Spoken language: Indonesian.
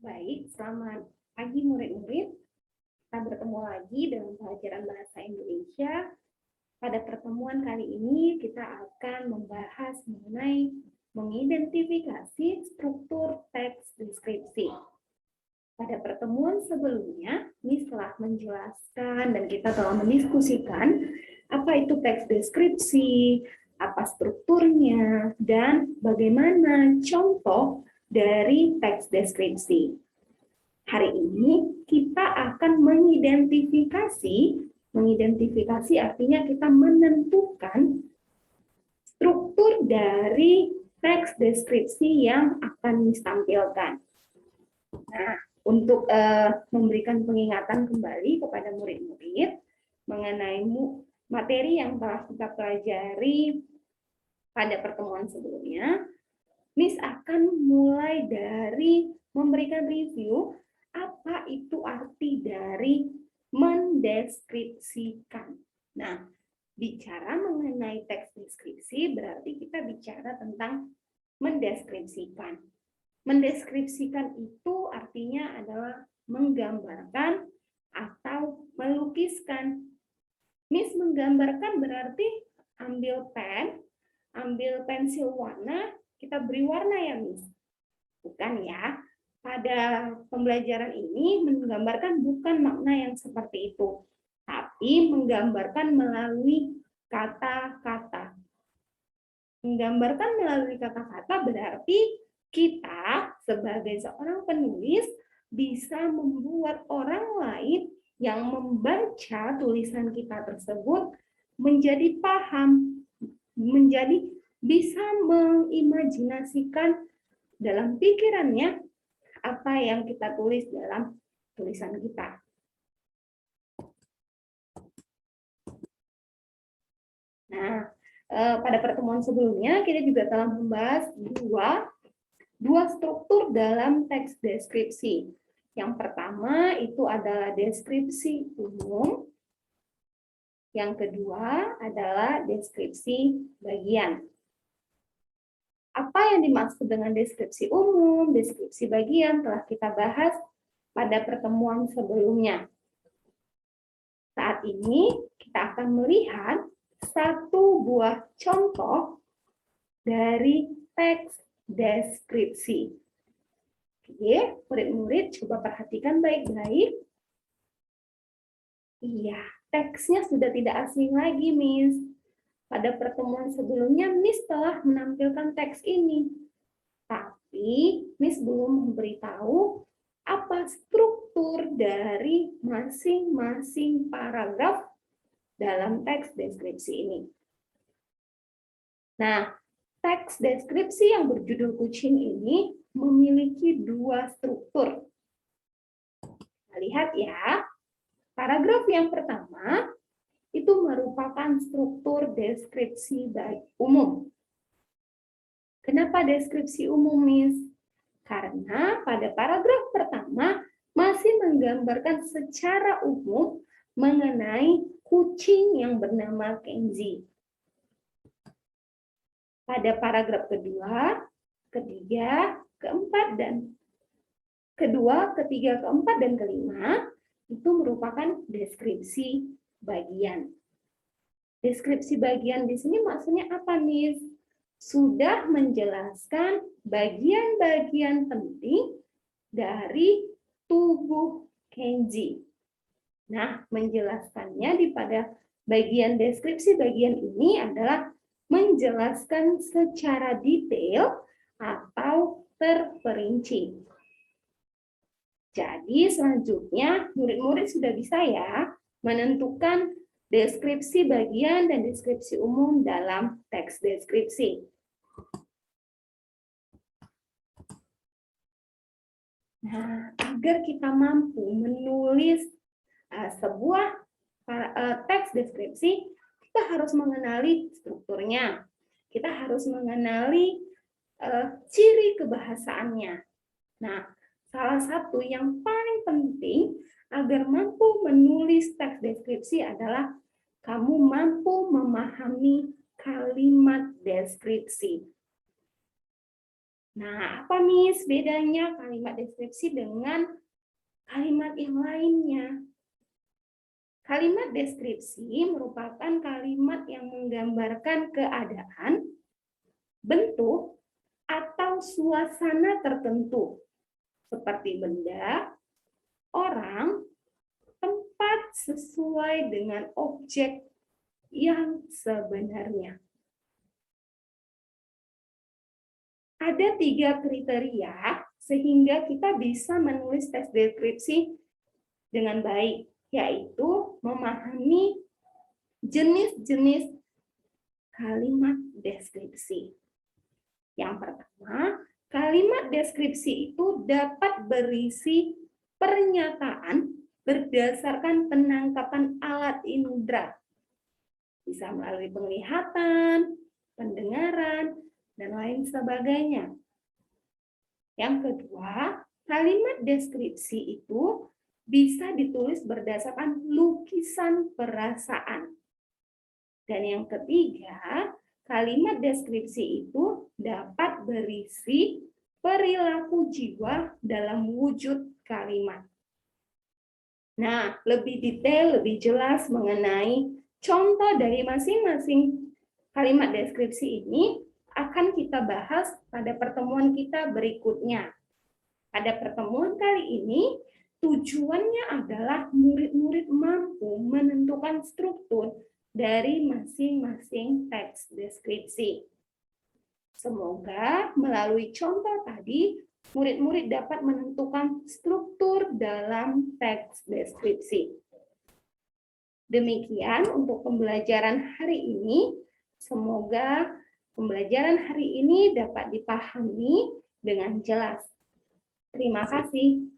Baik, selamat pagi murid-murid. Kita bertemu lagi dalam pelajaran Bahasa Indonesia. Pada pertemuan kali ini kita akan membahas mengenai mengidentifikasi struktur teks deskripsi. Pada pertemuan sebelumnya, Miss telah menjelaskan dan kita telah mendiskusikan apa itu teks deskripsi, apa strukturnya, dan bagaimana contoh dari teks deskripsi. Hari ini kita akan mengidentifikasi artinya kita menentukan struktur dari teks deskripsi yang akan ditampilkan. Nah, untuk memberikan pengingatan kembali kepada murid-murid mengenai materi yang telah kita pelajari pada pertemuan sebelumnya, Miss akan mulai dari memberikan review apa itu arti dari mendeskripsikan. Nah, bicara mengenai teks deskripsi berarti kita bicara tentang mendeskripsikan. Mendeskripsikan itu artinya adalah menggambarkan atau melukiskan. Miss menggambarkan berarti ambil pen, ambil pensil warna, kita beri warna ya, Miss? Bukan ya. Pada pembelajaran ini menggambarkan bukan makna yang seperti itu, tapi menggambarkan melalui kata-kata. Menggambarkan melalui kata-kata berarti kita sebagai seorang penulis bisa membuat orang lain yang membaca tulisan kita tersebut menjadi paham, menjadi bisa mengimajinasikan dalam pikirannya apa yang kita tulis dalam tulisan kita. Nah, pada pertemuan sebelumnya kita juga telah membahas dua struktur dalam teks deskripsi. Yang pertama itu adalah deskripsi umum. Yang kedua adalah deskripsi bagian. Apa yang dimaksud dengan deskripsi umum, deskripsi bagian telah kita bahas pada pertemuan sebelumnya. Saat ini kita akan melihat satu buah contoh dari teks deskripsi. Oke, murid-murid coba perhatikan baik-baik. Iya, teksnya sudah tidak asing lagi, Miss. Pada pertemuan sebelumnya, Miss telah menampilkan teks ini. Tapi, Miss belum memberitahu apa struktur dari masing-masing paragraf dalam teks deskripsi ini. Nah, teks deskripsi yang berjudul kucing ini memiliki dua struktur. Kita lihat ya, paragraf yang pertama itu merupakan struktur deskripsi umum. Kenapa deskripsi umum, Miss? Karena pada paragraf pertama masih menggambarkan secara umum mengenai kucing yang bernama Kenzi. Pada paragraf kedua, ketiga, keempat, dan kelima itu merupakan deskripsi bagian. Deskripsi bagian di sini maksudnya apa, Miss? Sudah menjelaskan bagian-bagian penting dari tubuh Kenzi. Nah, menjelaskannya di pada bagian deskripsi bagian ini adalah menjelaskan secara detail atau terperinci. Jadi selanjutnya murid-murid sudah bisa ya menentukan deskripsi bagian dan deskripsi umum dalam teks deskripsi. Nah, agar kita mampu menulis sebuah teks deskripsi, kita harus mengenali strukturnya. Kita harus mengenali ciri kebahasaannya. Nah, salah satu yang paling penting agar mampu menulis teks deskripsi adalah kamu mampu memahami kalimat deskripsi. Nah, apa Miss bedanya kalimat deskripsi dengan kalimat yang lainnya? Kalimat deskripsi merupakan kalimat yang menggambarkan keadaan, bentuk, atau suasana tertentu, seperti benda, orang, tempat sesuai dengan objek yang sebenarnya. Ada 3 kriteria sehingga kita bisa menulis teks deskripsi dengan baik, yaitu memahami jenis-jenis kalimat deskripsi. Yang pertama, kalimat deskripsi itu dapat berisi pernyataan berdasarkan penangkapan alat indera. Bisa melalui penglihatan, pendengaran, dan lain sebagainya. Yang kedua, kalimat deskripsi itu bisa ditulis berdasarkan lukisan perasaan. Dan yang ketiga, kalimat deskripsi itu dapat berisi perilaku jiwa dalam wujud kalimat. Nah, lebih detail, lebih jelas mengenai contoh dari masing-masing kalimat deskripsi ini akan kita bahas pada pertemuan kita berikutnya. Pada pertemuan kali ini, tujuannya adalah murid-murid mampu menentukan struktur dari masing-masing teks deskripsi. Semoga melalui contoh tadi, murid-murid dapat menentukan struktur dalam teks deskripsi. Demikian untuk pembelajaran hari ini. Semoga pembelajaran hari ini dapat dipahami dengan jelas. Terima kasih.